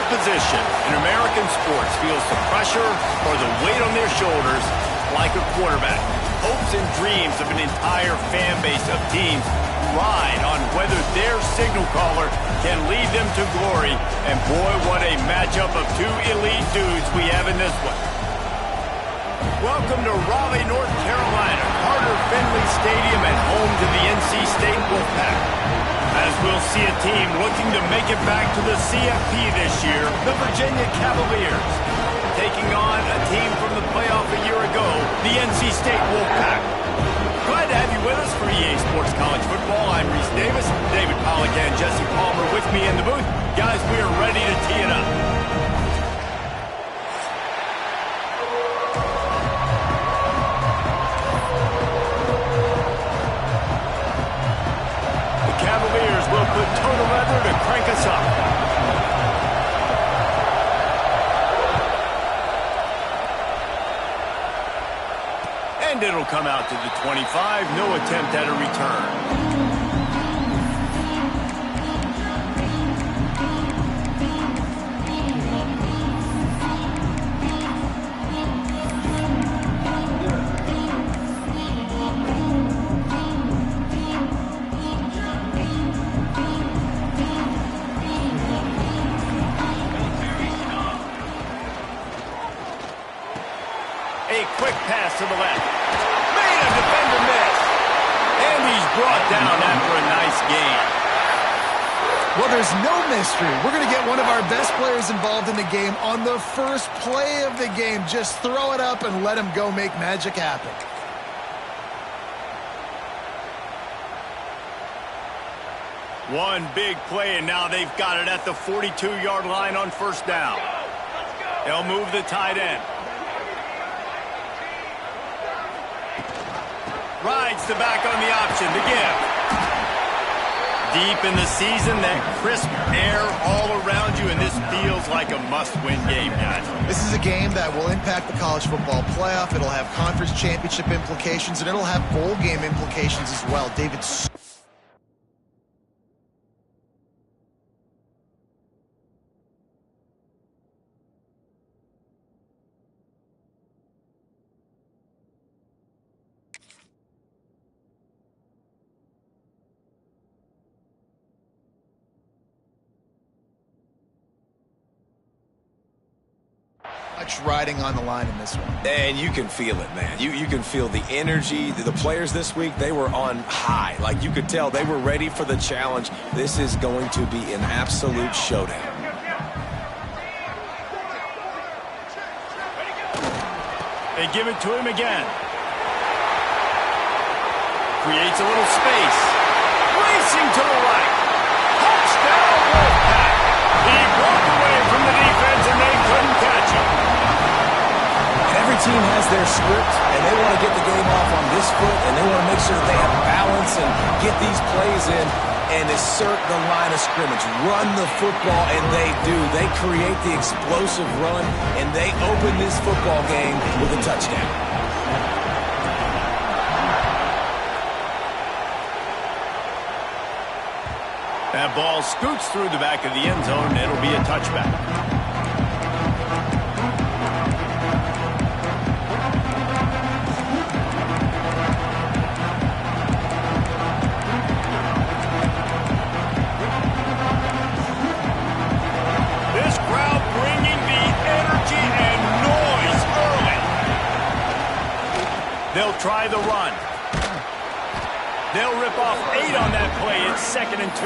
position in American sports feels the pressure or the weight on their shoulders like a quarterback. Hopes and dreams of an entire fan base of teams ride on whether their signal caller can lead them to glory. And boy, what a matchup of two elite dudes we have in this one. Welcome to Raleigh, North Carolina, Carter Finley Stadium and home to the NC State Wolfpack. As we'll see a team looking to make it back to the CFP this year, the Virginia Cavaliers, taking on a team from the playoff a year ago, the NC State Wolfpack. Glad to have you with us for EA Sports College Football. I'm Reese Davis, David Pollack and Jesse Palmer with me in the booth. Guys, we are ready to tee it up. Will put total leather to crank us up. And it'll come out to the 25. No attempt at a return. Quick pass to the left. Made a defender miss. And he's brought down after a nice gain. Well, there's no mystery. We're going to get one of our best players involved in the game on the first play of the game. Just throw it up and let him go make magic happen. One big play, and now they've got it at the 42-yard line on first down. They'll move the tight end. Rides the back on the option to give. Deep in the season, that crisp air all around you, and this feels like a must-win game, guys. This is a game that will impact the college football playoff. It'll have conference championship implications, and it'll have bowl game implications as well. David. Much riding on the line in this one. And you can feel it, man. You can feel the energy. The players this week, they were on high. Like, you could tell they were ready for the challenge. This is going to be an absolute showdown. They give it to him again. Creates a little space. Racing to the right. Touchdown, Wolfpack. He broke away from the defense and they couldn't catch him. Every team has their script, and they want to get the game off on this foot, and they want to make sure that they have balance and get these plays in and assert the line of scrimmage. Run the football, and they do. They create the explosive run, and they open this football game with a touchdown. That ball scoots through the back of the end zone, and it'll be a touchback. They'll try the run. They'll rip off 8 on that play. It's 2nd and 2.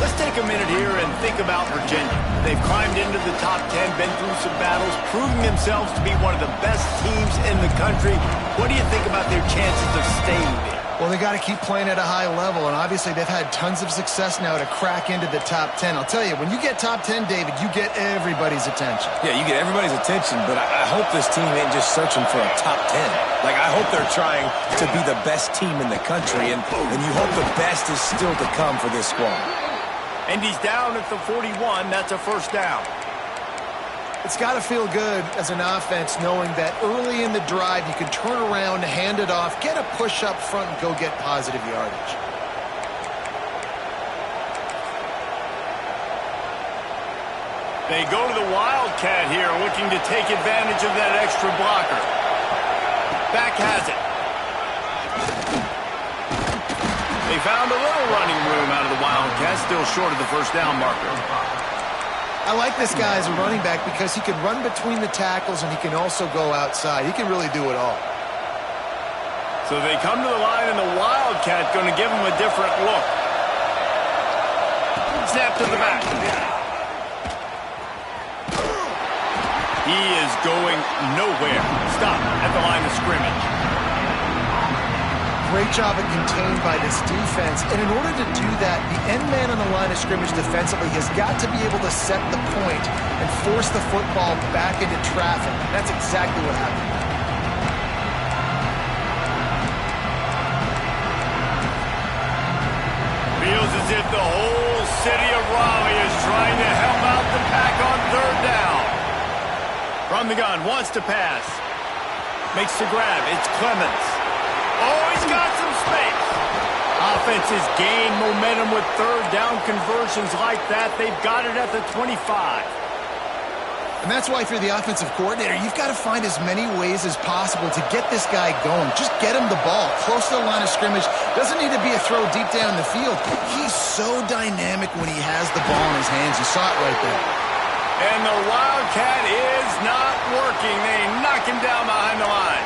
Let's take a minute here and think about Virginia. They've climbed into the top 10, been through some battles, proving themselves to be one of the best teams in the country. What do you think about their chances of staying there? Well, they got to keep playing at a high level, and obviously they've had tons of success now to crack into the top 10. I'll tell you, when you get top 10, David, you get everybody's attention. Yeah, you get everybody's attention, but I hope this team ain't just searching for a top 10. Like, I hope they're trying to be the best team in the country, and you hope the best is still to come for this squad. And he's down at the 41. That's a first down. It's got to feel good as an offense knowing that early in the drive you can turn around, hand it off, get a push up front, and go get positive yardage. They go to the Wildcat here, looking to take advantage of that extra blocker. Back has it. They found a little running room out of the Wildcat, still short of the first down marker. I like this guy as a running back because he can run between the tackles and he can also go outside. He can really do it all. So they come to the line, and the Wildcat going to give him a different look. Snap to the back. He is going nowhere. Stop at the line of scrimmage. Great job at contained by this defense. And in order to do that, the end man on the line of scrimmage defensively has got to be able to set the point and force the football back into traffic. That's exactly what happened. Feels as if the whole city of Raleigh is trying to help out the pack on third down. From the gun, wants to pass. Makes the grab. It's Clemens. Oh, he's got some space. Offenses gain momentum with third down conversions like that. They've got it at the 25. And that's why if you're the offensive coordinator, you've got to find as many ways as possible to get this guy going. Just get him the ball close to the line of scrimmage. Doesn't need to be a throw deep down the field. He's so dynamic when he has the ball in his hands. You saw it right there. And the Wildcat is not working. They knock him down behind the line.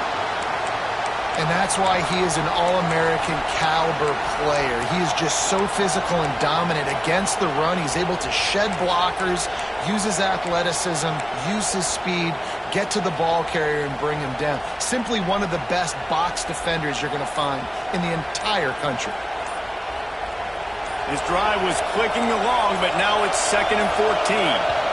And that's why he is an All-American caliber player. He is just so physical and dominant against the run. He's able to shed blockers, use his athleticism, use his speed, get to the ball carrier and bring him down. Simply one of the best box defenders you're going to find in the entire country. His drive was clicking along, but now it's 2nd and 14.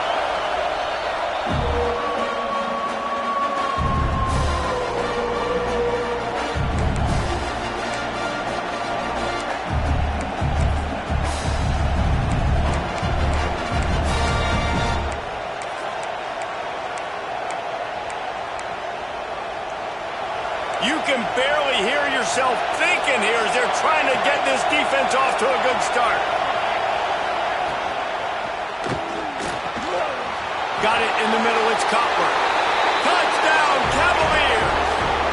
You can barely hear yourself thinking here as they're trying to get this defense off to a good start. Got it in the middle. It's Cutler. Touchdown, Cavaliers.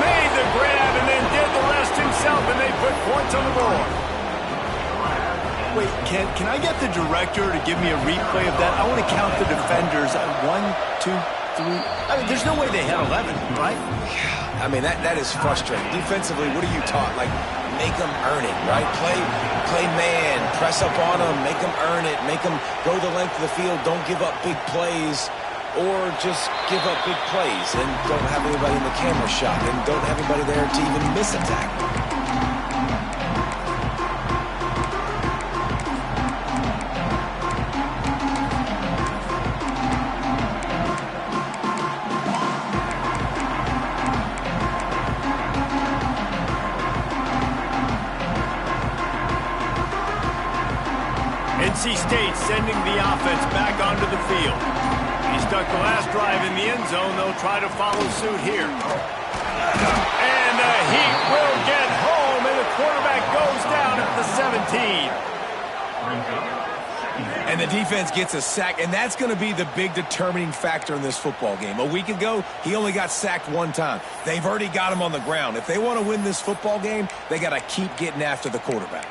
Made the grab and then did the rest himself, and they put points on the board. Wait, can I get the director to give me a replay of that? I want to count the defenders. 1, 2, 3. I mean, there's no way they had 11, right? I mean, that is frustrating. Defensively, what are you taught? Like, make them earn it, right? Play man, press up on them, make them earn it, make them go the length of the field, don't give up big plays, or just give up big plays and don't have anybody in the camera shot and don't have anybody there to even miss a tackle. NC State sending the offense back onto the field. He stuck the last drive in the end zone. They'll try to follow suit here. And the Heat will get home, and the quarterback goes down at the 17. And the defense gets a sack, and that's going to be the big determining factor in this football game. A week ago, he only got sacked one time. They've already got him on the ground. If they want to win this football game, they got to keep getting after the quarterback.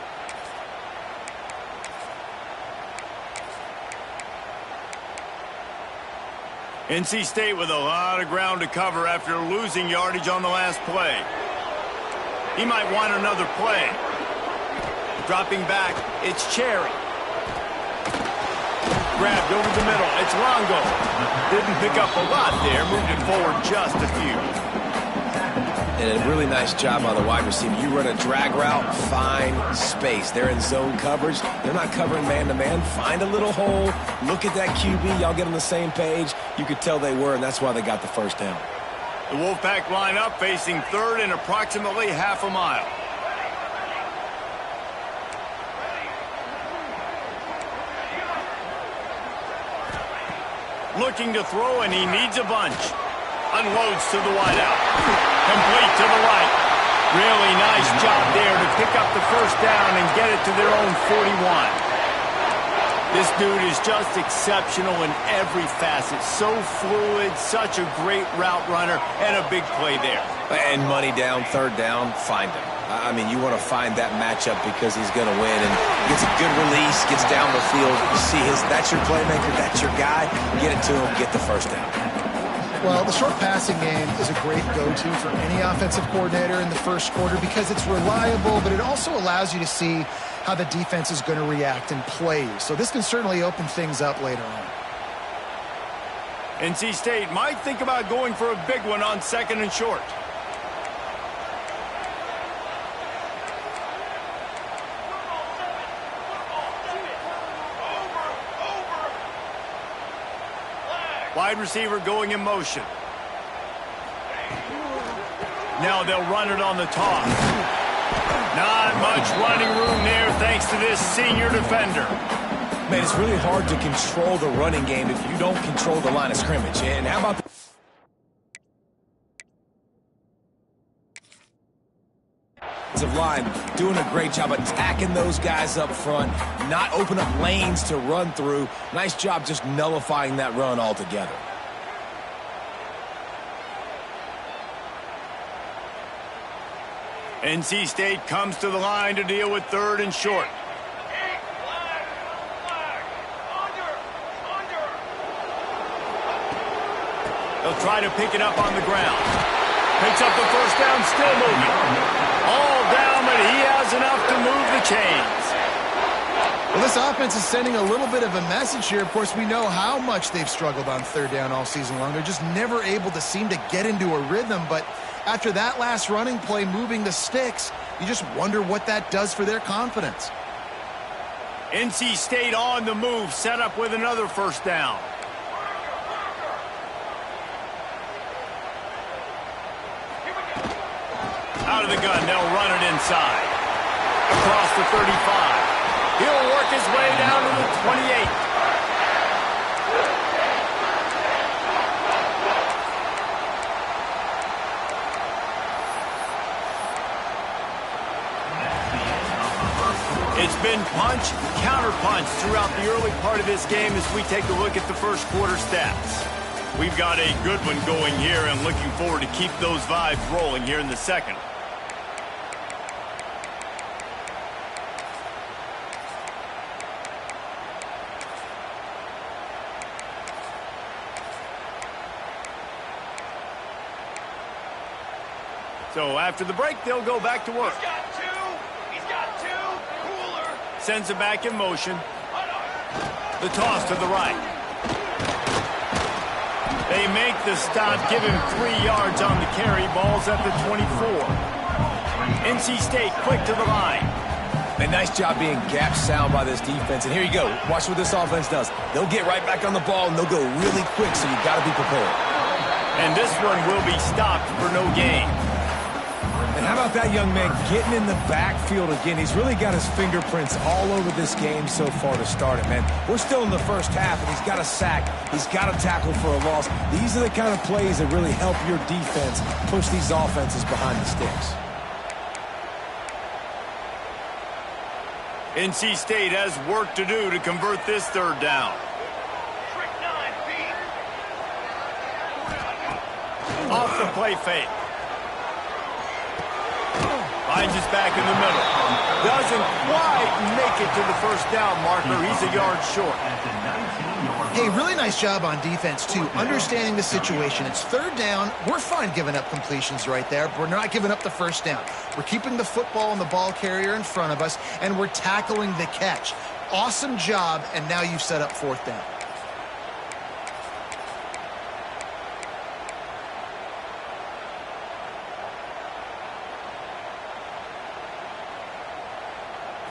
NC State with a lot of ground to cover after losing yardage on the last play. He might want another play. Dropping back, it's Cherry. Grabbed over the middle, it's Longo. Didn't pick up a lot there, moved it forward just a few. And a really nice job by the wide receiver. You run a drag route, find space. They're in zone coverage. They're not covering man-to-man. Find a little hole. Look at that QB. Y'all get on the same page. You could tell they were, and that's why they got the first down. The Wolfpack line up, facing third and approximately half a mile. Looking to throw, and he needs a bunch. Unloads to the wideout. Complete to the right. Really nice job there to pick up the first down and get it to their own 41. This dude is just exceptional in every facet. So fluid, such a great route runner, and a big play there. And money down, third down, find him. I mean, you want to find that matchup because he's going to win. And gets a good release, gets down the field. You see that's your playmaker, that's your guy. Get it to him, get the first down. Well, the short passing game is a great go-to for any offensive coordinator in the first quarter because it's reliable, but it also allows you to see how the defense is going to react and play. So this can certainly open things up later on. NC State might think about going for a big one on second and short. Wide receiver going in motion. Now they'll run it on the toss. Not much running room there thanks to this senior defender. Man, it's really hard to control the running game if you don't control the line of scrimmage. And how about the line doing a great job attacking those guys up front, not open up lanes to run through. Nice job just nullifying that run altogether. NC State comes to the line to deal with third and short. They'll try to pick it up on the ground. Picks up the first down, still moving. All down, but he has enough to move the chains. Well, this offense is sending a little bit of a message here. Of course, we know how much they've struggled on third down all season long. They're just never able to seem to get into a rhythm. But after that last running play, moving the sticks, you just wonder what that does for their confidence. NC State on the move, set up with another first down. Out of the gun, they'll run it inside. Across the 35. He'll work his way down to the 28. It's been punch, counter-punch throughout the early part of this game as we take a look at the first quarter stats. We've got a good one going here and looking forward to keep those vibes rolling here in the second. So after the break, they'll go back to work. He's got two. Cooler. Sends it back in motion. The toss to the right. They make the stop, give him 3 yards on the carry. Ball's at the 24. NC State quick to the line. A nice job being gap sound by this defense. And here you go. Watch what this offense does. They'll get right back on the ball, and they'll go really quick, so you've got to be prepared. And this one will be stopped for no gain. And how about that young man getting in the backfield again? He's really got his fingerprints all over this game so far to start it, man. We're still in the first half, and he's got a sack. He's got a tackle for a loss. These are the kind of plays that really help your defense push these offenses behind the sticks. NC State has work to do to convert this third down. Trick 9, B. Off the play fake. Finds his back in the middle. Doesn't quite make it to the first down marker. He's a yard short. Hey, really nice job on defense, too, understanding the situation. It's third down. We're fine giving up completions right there. We're not giving up the first down. We're keeping the football and the ball carrier in front of us, and we're tackling the catch. Awesome job, and now you've set up fourth down.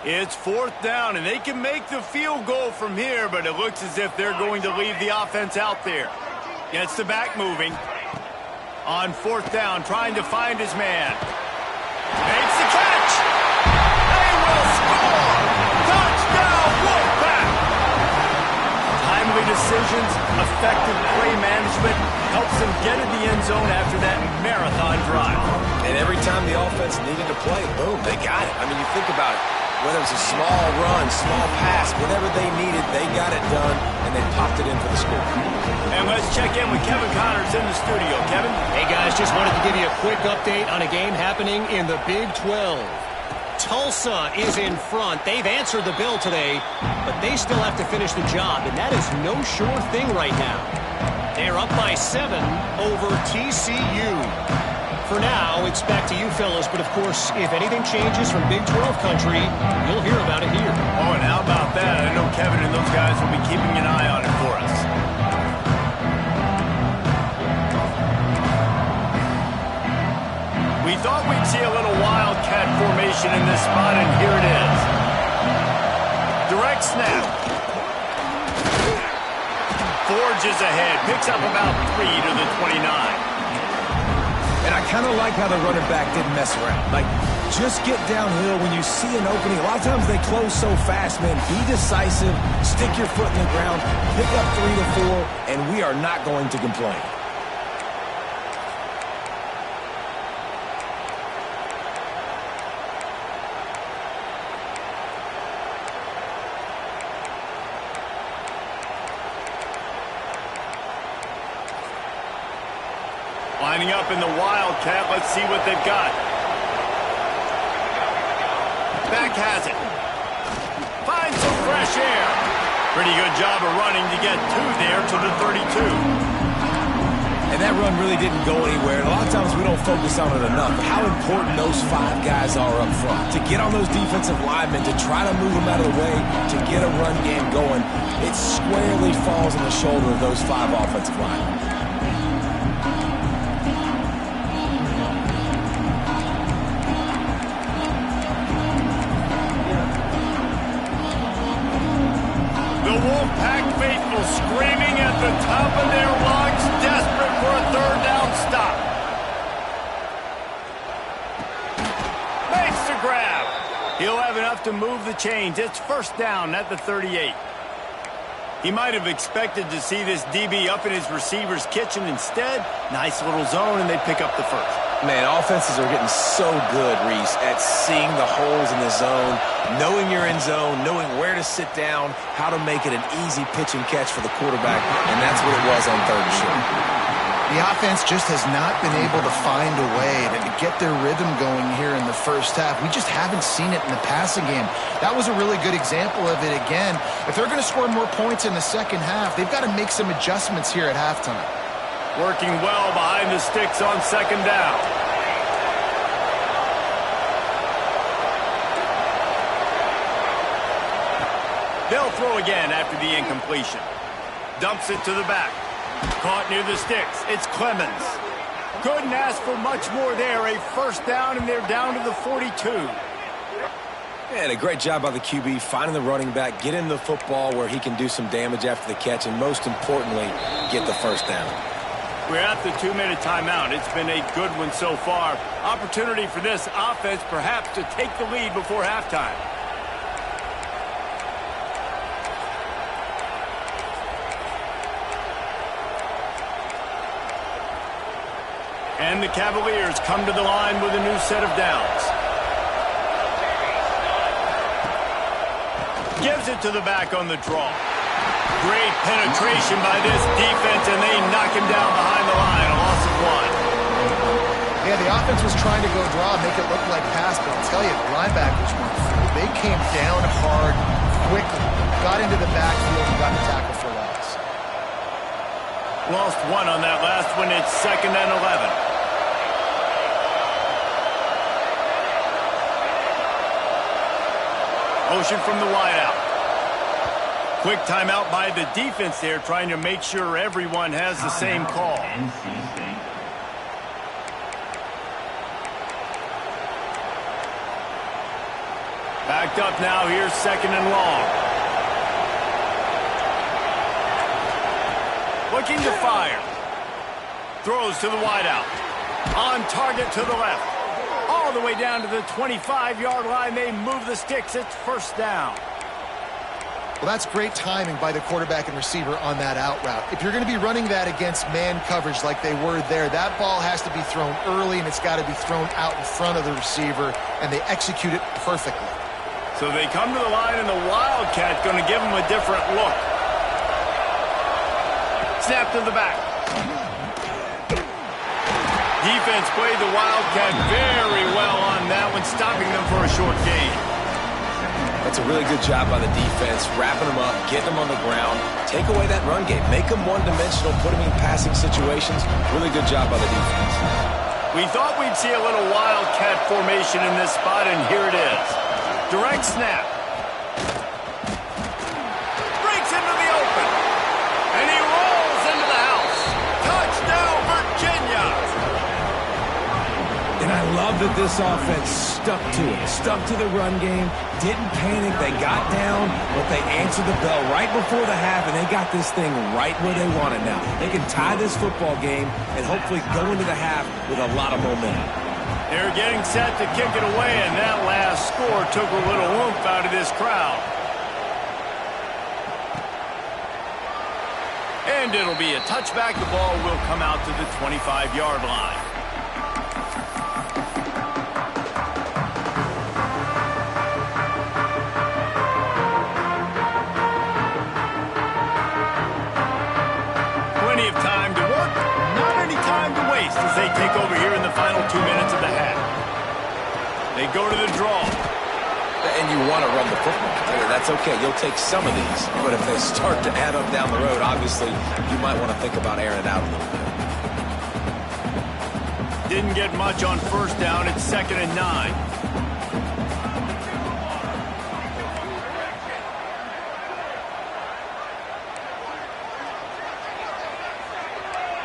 It's fourth down, and they can make the field goal from here, but it looks as if they're going to leave the offense out there. Gets the back moving. On fourth down, trying to find his man. Makes the catch! They will score! Touchdown, Wolfpack! Timely decisions, effective play management, helps them get in the end zone after that marathon drive. And every time the offense needed to play, boom, they got it. I mean, you think about it. Whether it's a small run, small pass, whatever they needed, they got it done, and they popped it in for the score. And let's check in with Kevin Connors in the studio. Kevin? Hey, guys, just wanted to give you a quick update on a game happening in the Big 12. Tulsa is in front. They've answered the bell today, but they still have to finish the job, and that is no sure thing right now. They're up by 7 over TCU. For now, it's back to you fellas, but of course, if anything changes from Big 12 country, you'll hear about it here. Oh, and how about that? I know Kevin and those guys will be keeping an eye on it for us. We thought we'd see a little wildcat formation in this spot, and here it is. Direct snap. Forges ahead, picks up about 3 to the 29. And I kind of like how the running back didn't mess around. Like, just get downhill when you see an opening. A lot of times they close so fast, man. Be decisive, stick your foot in the ground, pick up 3 to 4, and we are not going to complain. Lining up in the Wildcat. Let's see what they've got. Back has it. Finds some fresh air. Pretty good job of running to get 2 there to the 32. And that run really didn't go anywhere. And a lot of times we don't focus on it enough. But how important those 5 guys are up front. To get on those defensive linemen, to try to move them out of the way, to get a run game going, it squarely falls on the shoulder of those 5 offensive linemen. Wolfpack faithful screaming at the top of their lungs, desperate for a 3rd down stop. Makes the grab. He'll have enough to move the chains. It's 1st down at the 38. He might have expected to see this DB up in his receiver's kitchen. Instead, nice little zone, and they pick up the 1st. Man, offenses are getting so good, Reese, at seeing the holes in the zone, knowing you're in zone, knowing where to sit down, how to make it an easy pitch and catch for the quarterback, and that's what it was on 3rd and short. The offense just has not been able to find a way to get their rhythm going here in the first half. We just haven't seen it in the passing game. That was a really good example of it again. If they're going to score more points in the second half, they've got to make some adjustments here at halftime. Working well behind the sticks on 2nd down. They'll throw again after the incompletion. Dumps it to the back. Caught near the sticks. It's Clemens. Couldn't ask for much more there. A 1st down, and they're down to the 42. And a great job by the QB finding the running back, getting the football where he can do some damage after the catch, and most importantly, get the 1st down. We're at the 2-minute timeout. It's been a good one so far. Opportunity for this offense perhaps to take the lead before halftime. And the Cavaliers come to the line with a new set of downs. Gives it to the back on the draw. Great penetration by this defense, and they knock him down behind the line. A loss of 1. Yeah, the offense was trying to go draw, make it look like pass, but I'll tell you, the linebackers were through. They came down hard, quickly, got into the backfield, and got the tackle for loss. Lost 1 on that last one. It's 2nd and 11. Motion from the wideout. Quick timeout by the defense there, trying to make sure everyone has the same call. Backed up now. Here's 2nd and long. Looking to fire. Throws to the wideout. On target to the left. All the way down to the 25-yard line. They move the sticks. It's 1st down. Well, that's great timing by the quarterback and receiver on that out route. If you're going to be running that against man coverage like they were there, that ball has to be thrown early, and it's got to be thrown out in front of the receiver, and they execute it perfectly. So they come to the line, and the Wildcat going to give them a different look. Snap to the back. Defense played the Wildcat very well on that one, stopping them for a short gain. That's a really good job by the defense, wrapping them up, getting them on the ground, take away that run game, make them one-dimensional, put them in passing situations. Really good job by the defense. We thought we'd see a little Wildcat formation in this spot, and here it is. Direct snap. Breaks into the open. And he rolls into the house. Touchdown, Virginia! And I love that this offense stuck to it, stuck to the run game, didn't panic, they got down, but they answered the bell right before the half, and they got this thing right where they want it now. They can tie this football game and hopefully go into the half with a lot of momentum. They're getting set to kick it away, and that last score took a little oomph out of this crowd. And it'll be a touchback. The ball will come out to the 25-yard line. As they take over here in the final 2 minutes of the half. They go to the draw. And you want to run the football. That's okay. You'll take some of these. But if they start to add up down the road, obviously, you might want to think about airing it out a little bit. Didn't get much on first down. It's 2nd and 9.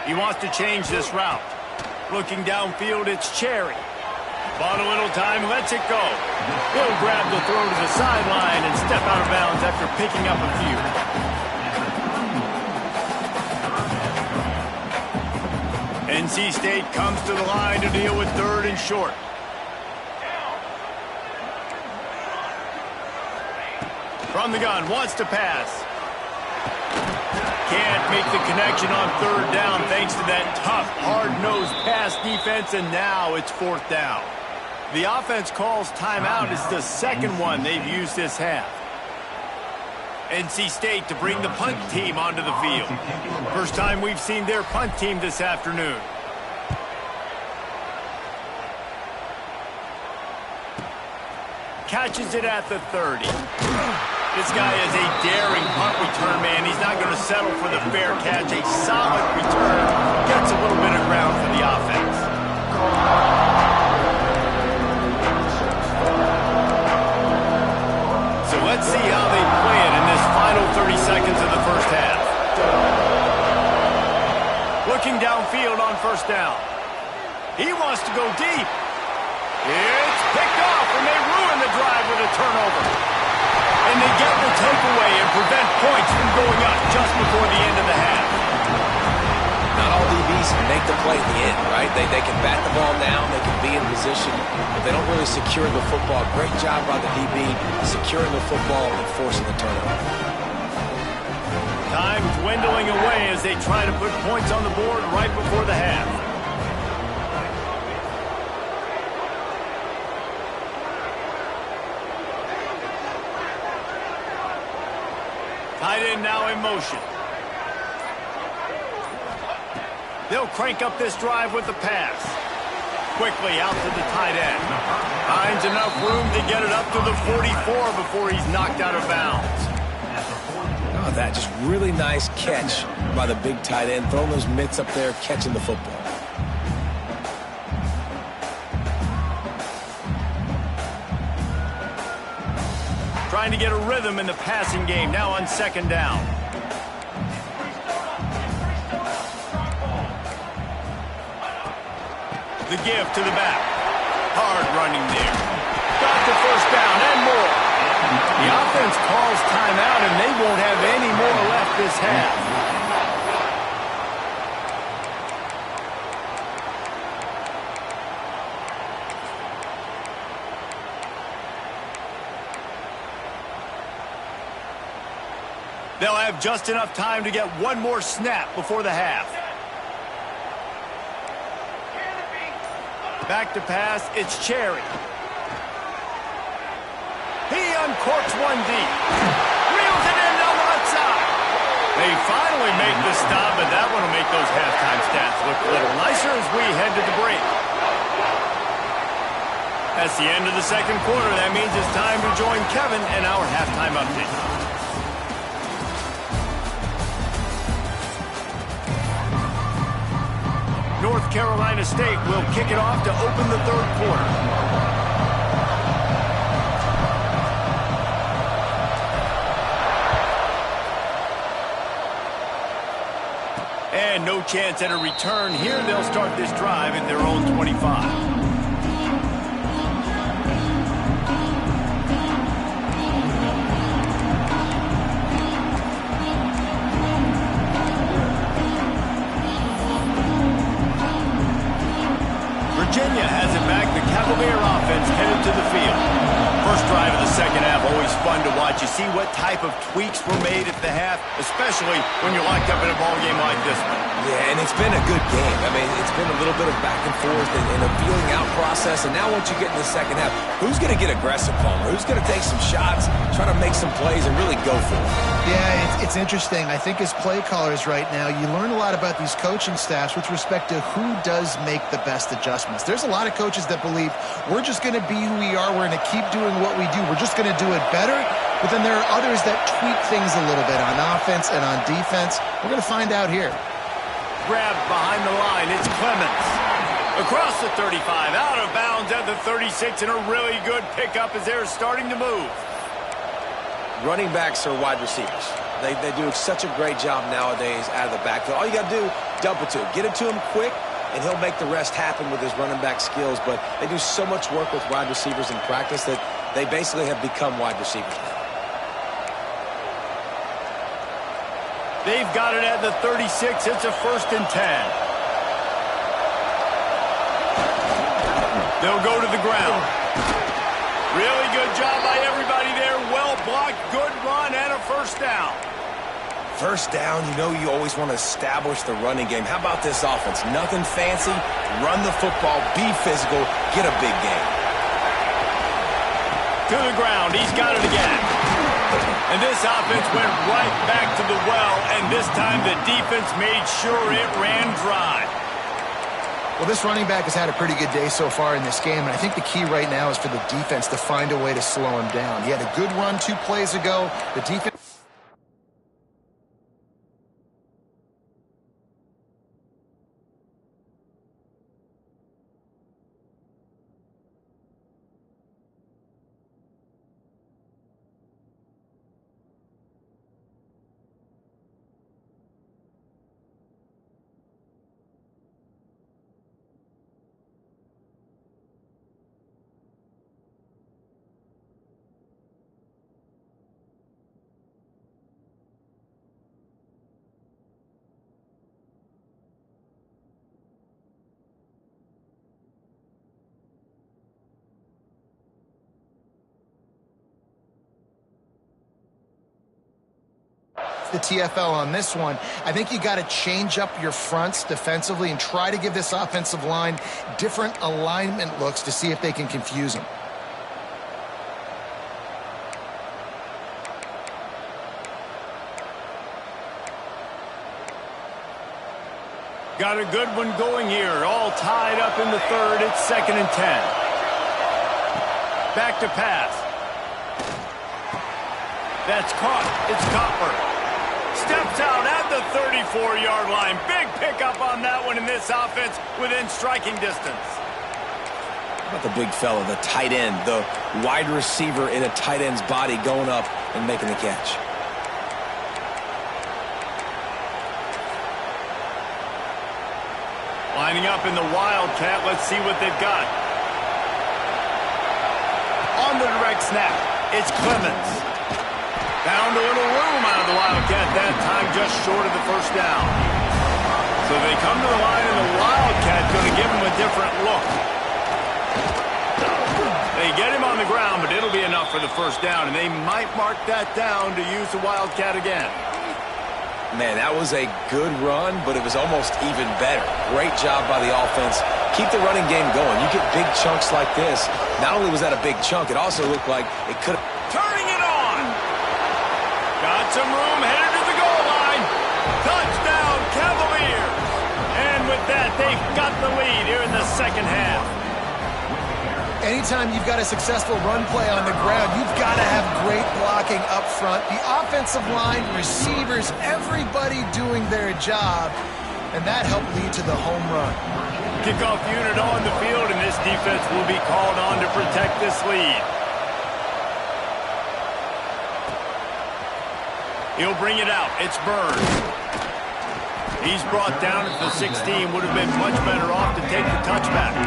He wants to change this route. Looking downfield, it's Cherry. Bought a little time, lets it go. He'll grab the throw to the sideline and step out of bounds after picking up a few. NC State comes to the line to deal with 3rd and short. From the gun, wants to pass. Can't make the connection on 3rd down thanks to that tough, hard-nosed pass defense, and now it's 4th down. The offense calls timeout. It's the second one they've used this half. NC State to bring the punt team onto the field. First time we've seen their punt team this afternoon. Catches it at the 30. This guy is a daring punt return man. He's not going to settle for the fair catch. A solid return. Gets a little bit of ground for the offense. So let's see how they play it in this final 30 seconds of the first half. Looking downfield on 1st down. He wants to go deep. It's picked off, and they ruin the drive with a turnover. And they get the takeaway and prevent points from going up just before the end of the half. Not all DBs can make the play at the end, right? They can bat the ball down, they can be in position, but they don't really secure the football. Great job by the DB securing the football and forcing the turnover. Time dwindling away as they try to put points on the board right before the half. Tight end now in motion. They'll crank up this drive with the pass. Quickly out to the tight end. Finds enough room to get it up to the 44 before he's knocked out of bounds. Oh, that just really nice catch by the big tight end. Throwing those mitts up there, catching the football. Trying to get a rhythm in the passing game, now on 2nd down. The give to the back. Hard running there. Got the 1st down and more. The offense calls timeout, and they won't have any more left this half. They'll have just enough time to get one more snap before the half. Back to pass, it's Cherry. He uncorks one deep. Reels it in down the left side. They finally make the stop, but that one will make those halftime stats look a little nicer as we head to the break. That's the end of the second quarter. That means it's time to join Kevin in our halftime update. North Carolina State will kick it off to open the third quarter. And no chance at a return here. They'll start this drive at their own 25. Virginia has it back. The Cavalier offense headed to the field. First drive of the second half, always fun to watch. You see what type of tweaks were made at the half, especially when you're locked up in a ball game like this one. Yeah, and it's been a good game. I mean, it's been a little bit of back and forth and a feeling out process. And now once you get in the second half, who's going to get aggressive, Palmer? Who's going to take some shots, try to make some plays, and really go for it? Yeah, it's interesting. I think as play callers right now, you learn a lot about these coaching staffs with respect to who does make the best adjustments. There's a lot of coaches that believe we're just going to be who we are. We're going to keep doing what we do. We're just going to do it better. But then there are others that tweak things a little bit on offense and on defense. We're going to find out here. Grabbed behind the line. It's Clemens. Across the 35, out of bounds at the 36, and a really good pickup as they're starting to move. Running backs are wide receivers. They do such a great job nowadays out of the backfield. All you got to do, dump it to him. Get it to him quick, and he'll make the rest happen with his running back skills. But they do so much work with wide receivers in practice that they basically have become wide receivers now. They've got it at the 36. It's a 1st and 10. They'll go to the ground. Really good job by everybody there. Well blocked, good run, and a 1st down. First down, you know you always want to establish the running game. How about this offense? Nothing fancy. Run the football, be physical, get a big gain. To the ground, he's got it again. And this offense went right back to the well, and this time the defense made sure it ran dry. Well, this running back has had a pretty good day so far in this game, and I think the key right now is for the defense to find a way to slow him down. He had a good run 2 plays ago. The defense... the TFL on this one. I think you got to change up your fronts defensively and try to give this offensive line different alignment looks to see if they can confuse them. Got a good one going here. All tied up in the 3rd. It's 2nd and 10. Back to pass. That's caught. It's Copper. Steps out at the 34-yard line. Big pickup on that one in this offense within striking distance. How about the big fella, the tight end, the wide receiver in a tight end's body going up and making the catch. Lining up in the Wildcat. Let's see what they've got. On the direct snap, it's Clemens. Found a little room out of the Wildcat that time, just short of the 1st down. So they come to the line, and the Wildcat going to give him a different look. They get him on the ground, but it'll be enough for the 1st down, and they might mark that down to use the Wildcat again. Man, that was a good run, but it was almost even better. Great job by the offense. Keep the running game going. You get big chunks like this. Not only was that a big chunk, it also looked like it could have... Turning it on. Got some room, headed to the goal line. Touchdown, Cavaliers. And with that, they've got the lead here in the second half. Anytime you've got a successful run play on the ground, you've got to have great blocking up front. The offensive line, receivers, everybody doing their job, and that helped lead to the home run. Kickoff unit on the field, and this defense will be called on to protect this lead. He'll bring it out. It's Burns. He's brought down at the 16. Would have been much better off to take the touchback.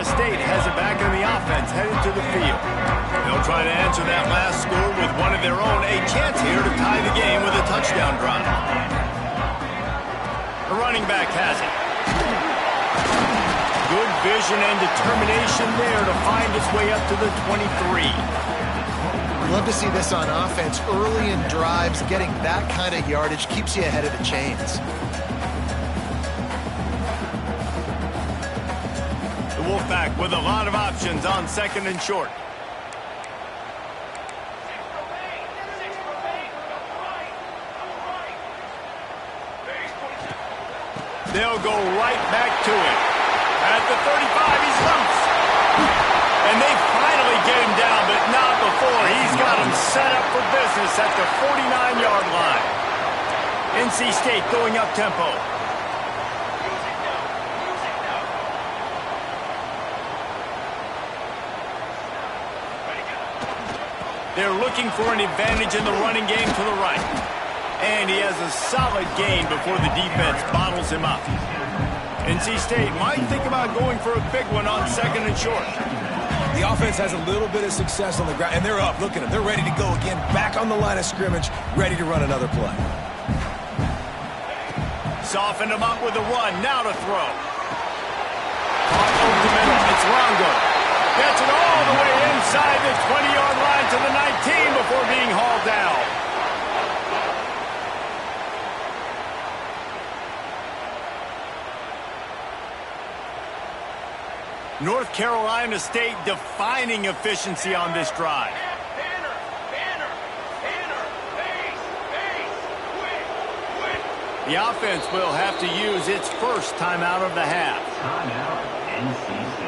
State has it back in the offense, headed to the field. They'll try to answer that last score with one of their own. A chance here to tie the game with a touchdown drive. The running back has it. Good vision and determination there to find its way up to the 23. Love to see this on offense. Early in drives, getting that kind of yardage keeps you ahead of the chains. Wolfpack with a lot of options on second and short. They'll go right back to it. At the 35, he's loose. And they finally get him down, but not before. He's got him set up for business at the 49-yard line. NC State going up tempo. They're looking for an advantage in the running game to the right. And he has a solid gain before the defense bottles him up. NC State might think about going for a big one on second and short. The offense has a little bit of success on the ground, and they're up. Look at them. They're ready to go again, back on the line of scrimmage, ready to run another play. Softened him up with a run. Now to throw. Caught over the middle. It's Longo. Gets it all the way inside the 20-yard line to the 19 before being hauled down. North Carolina State defining efficiency on this drive. The offense will have to use its first timeout of the half. Timeout, NC State.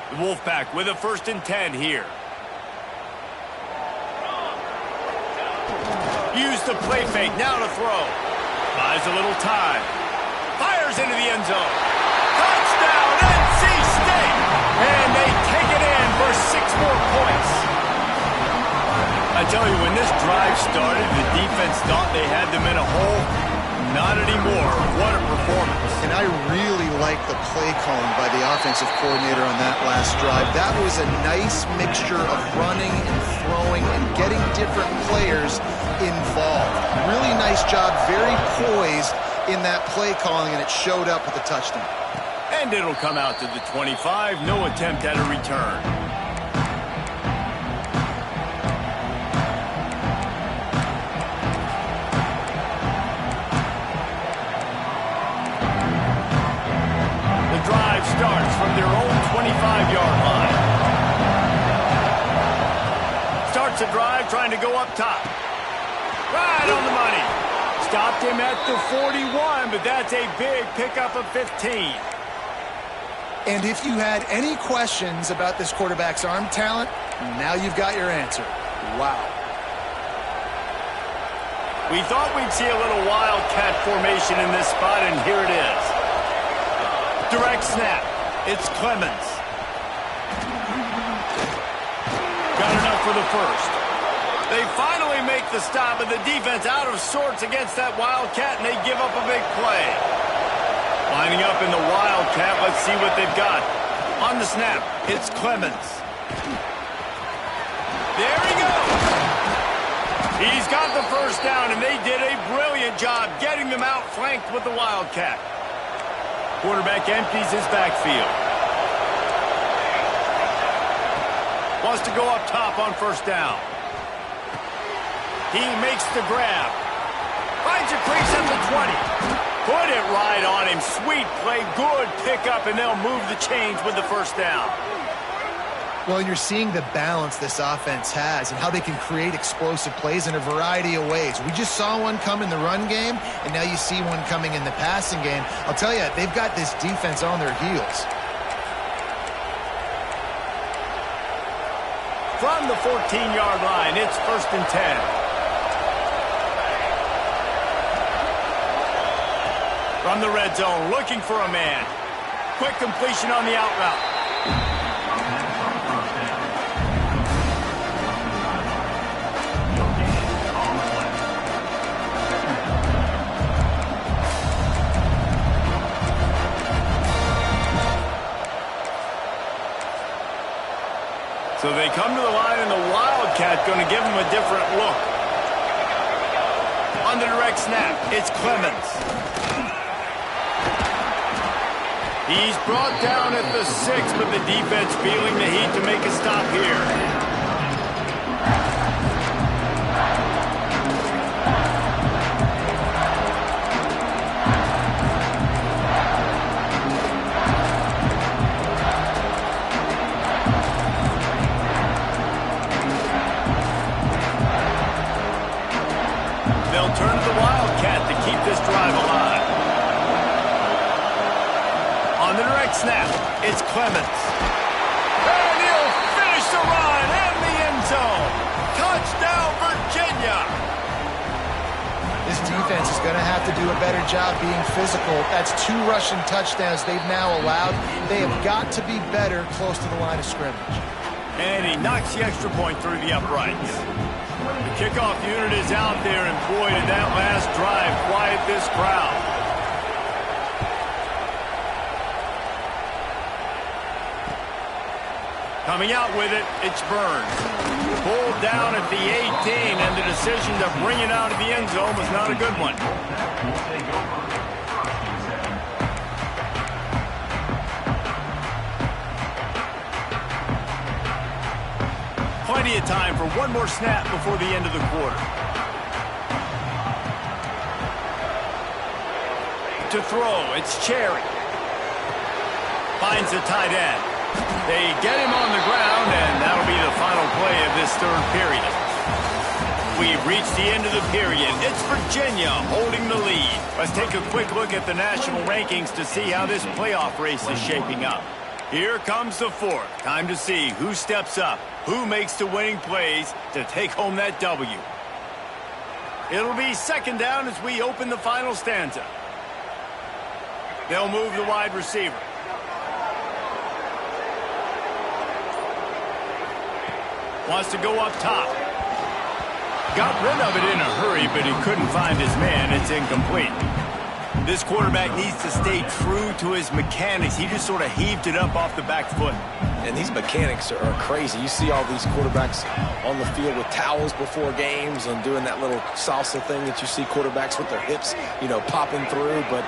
The Wolfpack with a 1st and 10 here. Use the play fake, now to throw. Buys a little time. Fires into the end zone. Touchdown, NC State! And they take it in for 6 more points. I tell you, when this drive started, the defense thought they had them in a hole. Not anymore. What a performance. And I really like the play calling by the offensive coordinator on that last drive. That was a nice mixture of running and throwing and getting different players involved. Really nice job, very poised in that play calling, and it showed up with a touchdown. And it'll come out to the 25. No attempt at a return. Starts from their own 25-yard line. Starts a drive trying to go up top. Right on the money. Stopped him at the 41, but that's a big pickup of 15. And if you had any questions about this quarterback's arm talent, now you've got your answer. Wow. We thought we'd see a little wildcat formation in this spot, and here it is. Direct snap. It's Clemens. Got enough for the first. They finally make the stop, and the defense out of sorts against that wildcat, and they give up a big play. Lining up in the wildcat, let's see what they've got. On the snap, it's Clemens. There he goes. He's got the first down, and they did a brilliant job getting them outflanked with the Wildcat. Quarterback empties his backfield. Wants to go up top on first down. He makes the grab. Finds a crease at the 20. Put it right on him. Sweet play, good pickup, and they'll move the chains with the first down. Well, you're seeing the balance this offense has and how they can create explosive plays in a variety of ways. We just saw one come in the run game, and now you see one coming in the passing game. I'll tell you, they've got this defense on their heels. From the 14-yard line, it's 1st and 10. From the red zone, looking for a man. Quick completion on the out route. So they come to the line, and the Wildcat going to give them a different look. On the direct snap, it's Clemens. He's brought down at the 6, but the defense feeling the heat to make a stop here. They'll turn to the Wildcat to keep this drive alive. On the direct snap, it's Clemens. And he'll finish the run in the end zone. Touchdown, Virginia. This defense is going to have to do a better job being physical. That's 2 rushing touchdowns they've now allowed. They have got to be better close to the line of scrimmage. And he knocks the extra point through the uprights. The kickoff unit is out there, and boy, did that last drive quiet this crowd. Coming out with it, it's Burns. Pulled down at the 18, and the decision to bring it out of the end zone was not a good one. Plenty of time for one more snap before the end of the quarter. To throw, it's Cherry. Finds the tight end. They get him on the ground, and that'll be the final play of this 3rd period. We've reached the end of the period. It's Virginia holding the lead. Let's take a quick look at the national rankings to see how this playoff race is shaping up. Here comes the 4th. Time to see who steps up, who makes the winning plays to take home that W. It'll be 2nd down as we open the final stanza. They'll move the wide receiver. Wants to go up top. Got rid of it in a hurry, but he couldn't find his man. It's incomplete. This quarterback needs to stay true to his mechanics. He just sort of heaved it up off the back foot. And these mechanics are crazy. You see all these quarterbacks on the field with towels before games and doing that little salsa thing that you see quarterbacks with their hips, popping through. But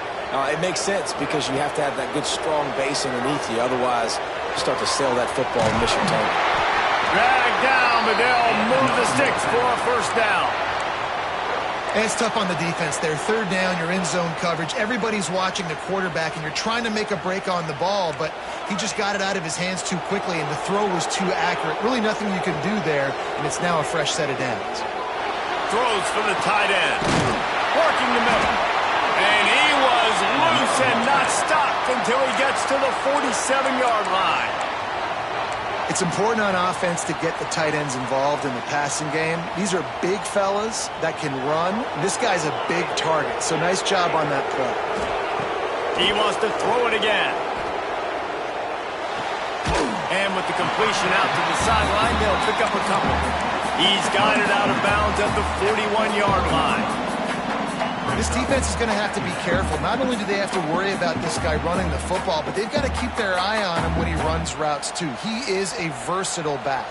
it makes sense because you have to have that good, strong base underneath you. Otherwise, you start to sail that football and miss your target. Dragged down, but they'll move the sticks for a 1st down. And it's tough on the defense there. 3rd down, you're in zone coverage. Everybody's watching the quarterback, and you're trying to make a break on the ball, but he just got it out of his hands too quickly, and the throw was too accurate. Really nothing you can do there, and it's now a fresh set of downs. Throws for the tight end. Working the middle. And he was loose and not stopped until he gets to the 47-yard line. It's important on offense to get the tight ends involved in the passing game. These are big fellas that can run. This guy's a big target, so nice job on that play. He wants to throw it again. And with the completion out to the sideline, they'll pick up a couple. He's got it out of bounds at the 41-yard line. This defense is going to have to be careful. Not only do they have to worry about this guy running the football, but they've got to keep their eye on him when he runs routes too. He is a versatile back.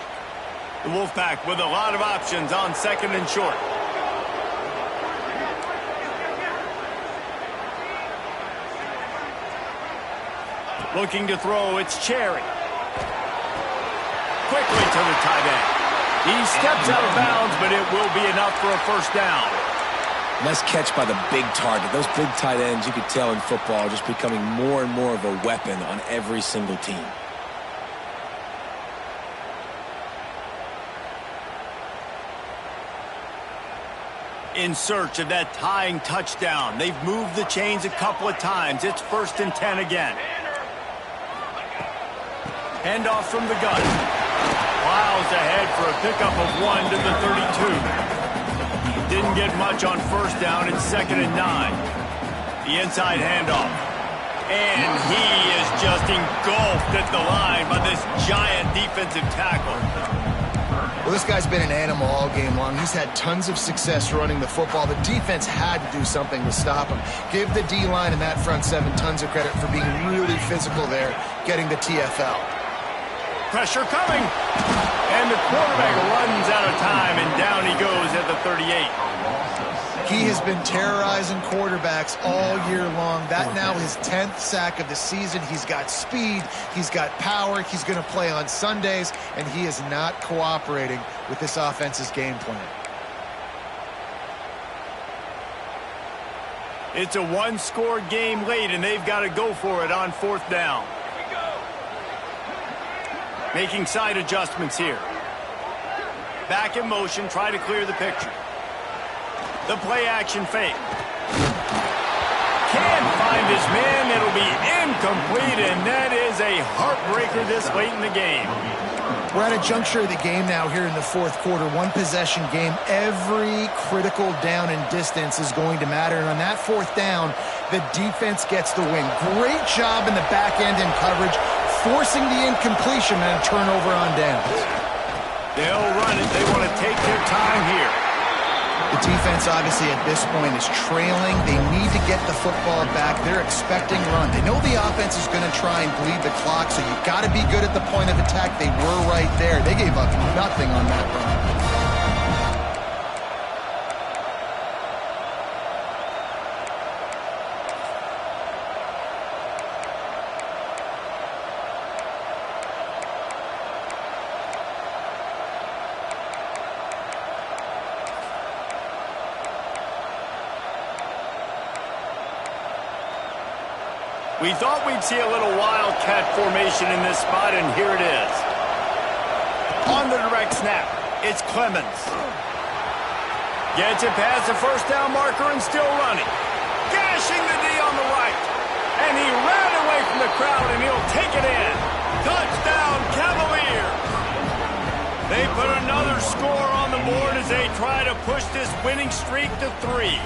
The Wolfpack with a lot of options on 2nd and short. Looking to throw, it's Cherry. Quickly to the tight end. He steps out of bounds, but it will be enough for a first down. Nice catch by the big target. Those big tight ends, you could tell in football, are just becoming more and more of a weapon on every single team. In search of that tying touchdown. They've moved the chains a couple of times. It's 1st and 10 again. Handoff from the gun. Plows ahead for a pickup of 1 to the 32. Didn't get much on first down. It's 2nd and 9. The inside handoff. And he is just engulfed at the line by this giant defensive tackle. Well, this guy's been an animal all game long. He's had tons of success running the football. The defense had to do something to stop him. Give the D-line and that front seven tons of credit for being really physical there, getting the TFL. Pressure coming. And the quarterback runs out of time, and down he goes at the 38. He has been terrorizing quarterbacks all year long. That now his 10th sack of the season. He's got speed. He's got power. He's going to play on Sundays, and he is not cooperating with this offense's game plan. It's a one-score game late, and they've got to go for it on 4th down. Making side adjustments here. Back in motion, try to clear the picture. The play action fake. Can't find his man. It'll be incomplete, and that is a heartbreaker this late in the game. We're at a juncture of the game now here in the 4th quarter. One possession game. Every critical down and distance is going to matter. And on that 4th down, the defense gets the win. Great job in the back end in coverage, forcing the incompletion and a turnover on downs. They'll run it. They want to take their time here. The defense, obviously, at this point is trailing. They need to get the football back. They're expecting run. They know the offense is going to try and bleed the clock, so you've got to be good at the point of attack. They were right there. They gave up nothing on that run. We thought we'd see a little wildcat formation in this spot, and here it is. On the direct snap, it's Clemens. Gets it past the first down marker and still running. Gashing the D on the right. And he ran away from the crowd, and he'll take it in. Touchdown, Cavaliers. They put another score on the board as they try to push this winning streak to 3.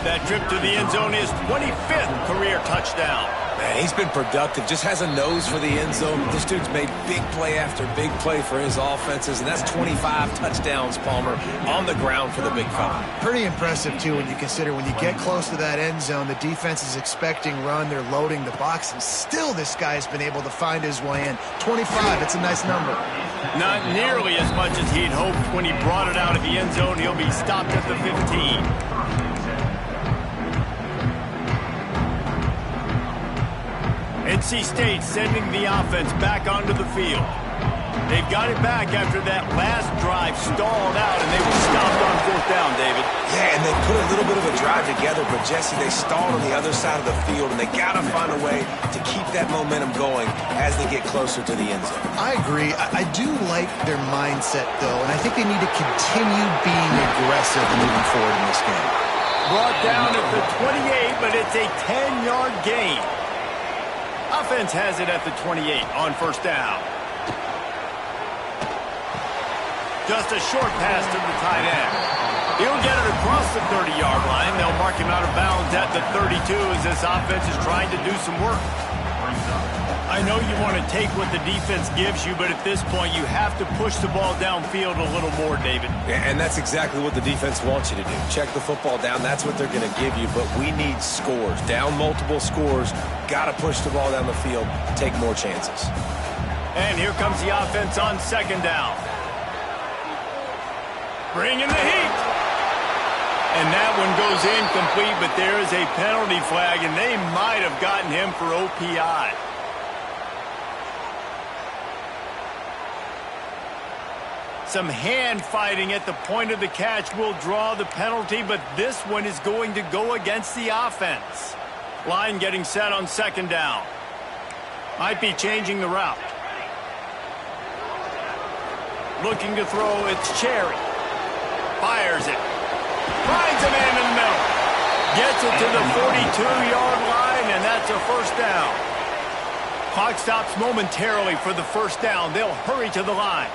That trip to the end zone is 25th career touchdown. Man, he's been productive. Just has a nose for the end zone. This dude's made big play after big play for his offenses, and that's 25 touchdowns, Palmer, on the ground for the big fella. Pretty impressive, too, when you consider when you get close to that end zone, the defense is expecting run. They're loading the box, and still this guy's been able to find his way in. 25, it's a nice number. Not nearly as much as he'd hoped when he brought it out of the end zone. He'll be stopped at the 15. NC State sending the offense back onto the field. They've got it back after that last drive stalled out, and they were stopped on 4th down, David. Yeah, and they put a little bit of a drive together, but, Jesse, they stalled on the other side of the field, and they got to find a way to keep that momentum going as they get closer to the end zone. I agree. I do like their mindset, though, and I think they need to continue being aggressive moving forward in this game. Brought down at the 28, but it's a 10-yard gain. Offense has it at the 28 on 1st down. Just a short pass to the tight end. He'll get it across the 30-yard line. They'll mark him out of bounds at the 32 as this offense is trying to do some work. I know you want to take what the defense gives you, but at this point you have to push the ball downfield a little more, David. Yeah, and that's exactly what the defense wants you to do. Check the football down. That's what they're going to give you, but we need scores. Down multiple scores. Got to push the ball down the field. Take more chances. And here comes the offense on 2nd down. Bringing the heat. And that one goes incomplete, but there is a penalty flag, and they might have gotten him for OPI. Some hand fighting at the point of the catch will draw the penalty, but this one is going to go against the offense. Line getting set on second down. Might be changing the route. Looking to throw, it's Cherry. Fires it. Finds a man in the middle. Gets it to the 42-yard line, and that's a first down. Clock stops momentarily for the first down. They'll hurry to the line.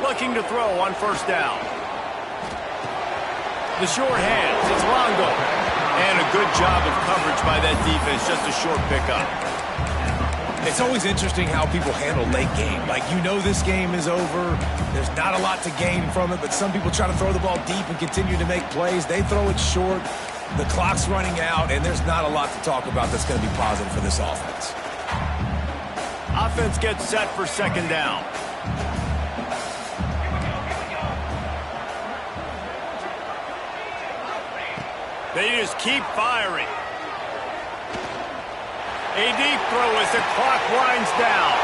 Looking to throw on first down. The short hands, it's Longo. And a good job of coverage by that defense, just a short pickup. It's always interesting how people handle late game. Like, you know this game is over. There's not a lot to gain from it, but some people try to throw the ball deep and continue to make plays. They throw it short. The clock's running out, and there's not a lot to talk about that's going to be positive for this offense. Offense gets set for second down. They just keep firing. A deep throw as the clock winds down.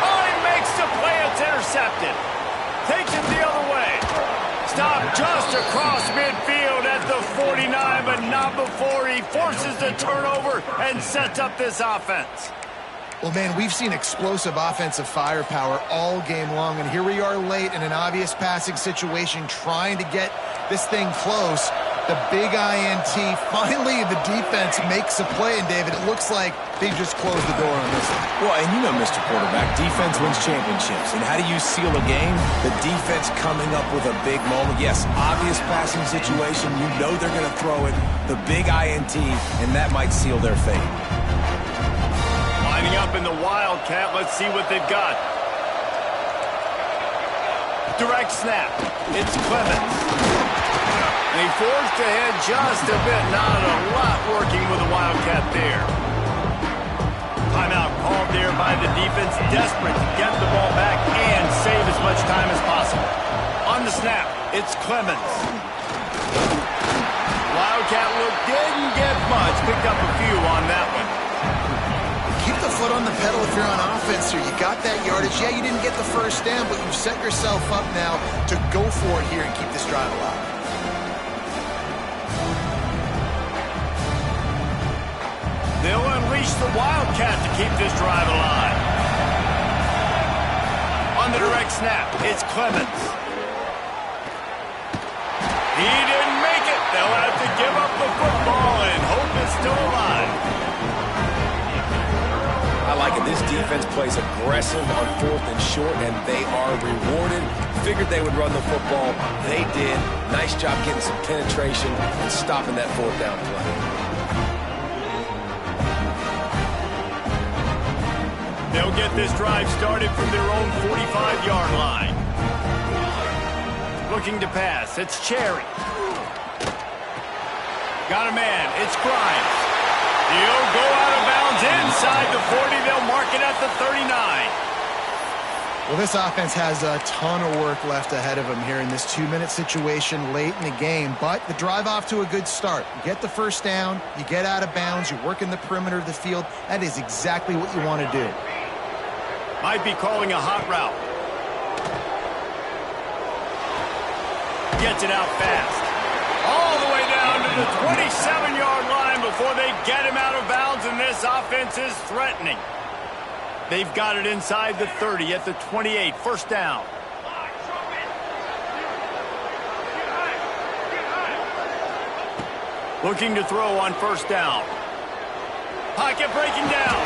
Oh, he makes the play. It's intercepted. Takes it the other way. Stopped just across midfield at the 49, but not before he forces the turnover and sets up this offense. Well, man, we've seen explosive offensive firepower all game long, and here we are late in an obvious passing situation trying to get this thing close. The big INT, finally the defense makes a play, and David, it looks like they just closed the door on this one. Well, and you know, Mr. Quarterback, defense wins championships. And how do you seal a game? The defense coming up with a big moment. Yes, obvious passing situation. You know they're going to throw it. The big INT, and that might seal their fate. Lining up in the Wildcat. Let's see what they've got. Direct snap. It's Clemens. They forced ahead just a bit. Not a lot working with the Wildcat there. Timeout called there by the defense. Desperate to get the ball back and save as much time as possible. On the snap, it's Clemens. Wildcat look didn't get much. Picked up a few on that one. Keep the foot on the pedal if you're on offense here. You got that yardage. Yeah, you didn't get the first down, but you've set yourself up now to go for it here and keep this drive alive. They'll unleash the Wildcat to keep this drive alive. On the direct snap, it's Clemens. He didn't make it. They'll have to give up the football, and hope is still alive. I like it. This defense plays aggressive on fourth and short, and they are rewarded. Figured they would run the football. They did. Nice job getting some penetration and stopping that fourth down play. They'll get this drive started from their own 45-yard line. Looking to pass, it's Cherry. Got a man, it's Grimes. He'll go out of bounds inside the 40. They'll mark it at the 39. Well, this offense has a ton of work left ahead of them here in this 2-minute situation late in the game, but the drive off to a good start. You get the first down, you get out of bounds, you work in the perimeter of the field. That is exactly what you want to do. Might be calling a hot route. Gets it out fast. All the way down to the 27-yard line before they get him out of bounds, and this offense is threatening. They've got it inside the 30 at the 28. First down. Looking to throw on first down. Pocket breaking down.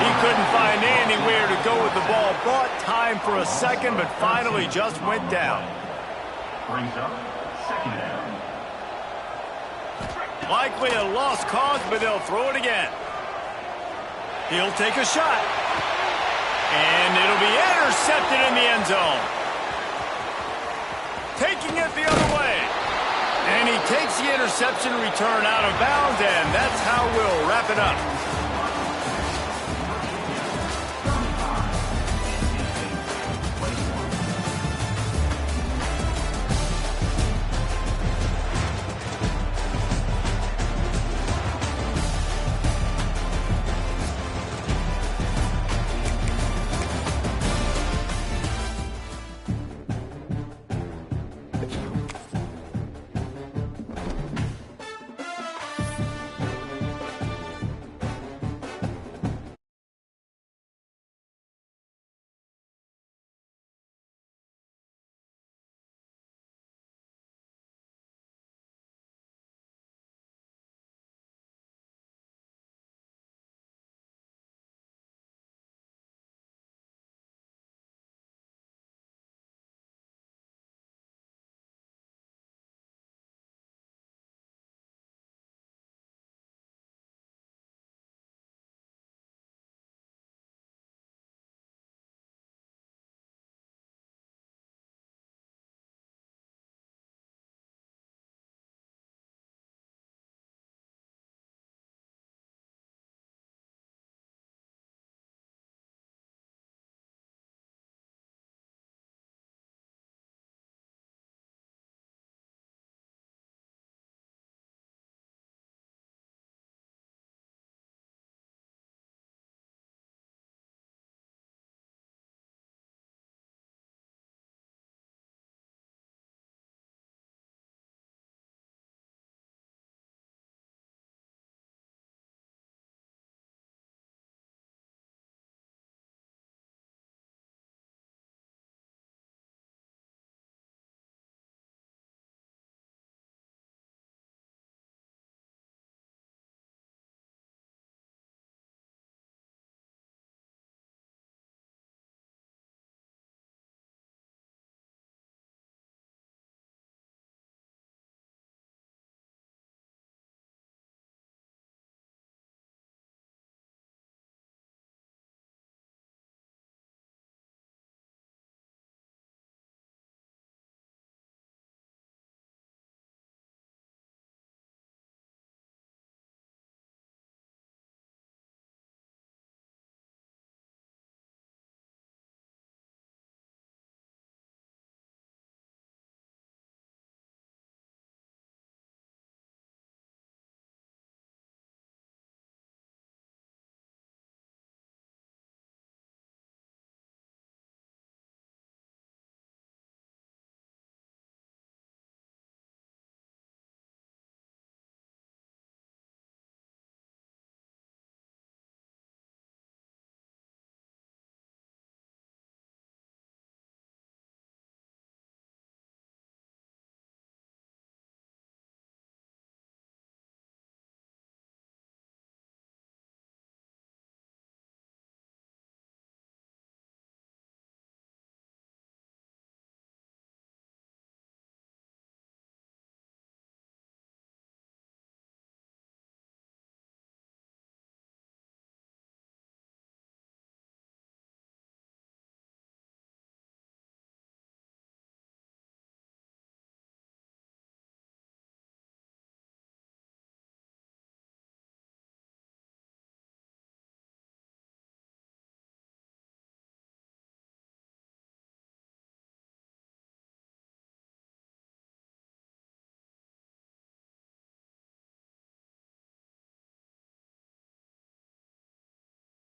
He couldn't find anywhere to go with the ball. Bought time for a second, but finally just went down. Brings up second down. Likely a lost cause, but they'll throw it again. He'll take a shot. And it'll be intercepted in the end zone. Taking it the other way. And he takes the interception return out of bounds, and that's how we'll wrap it up.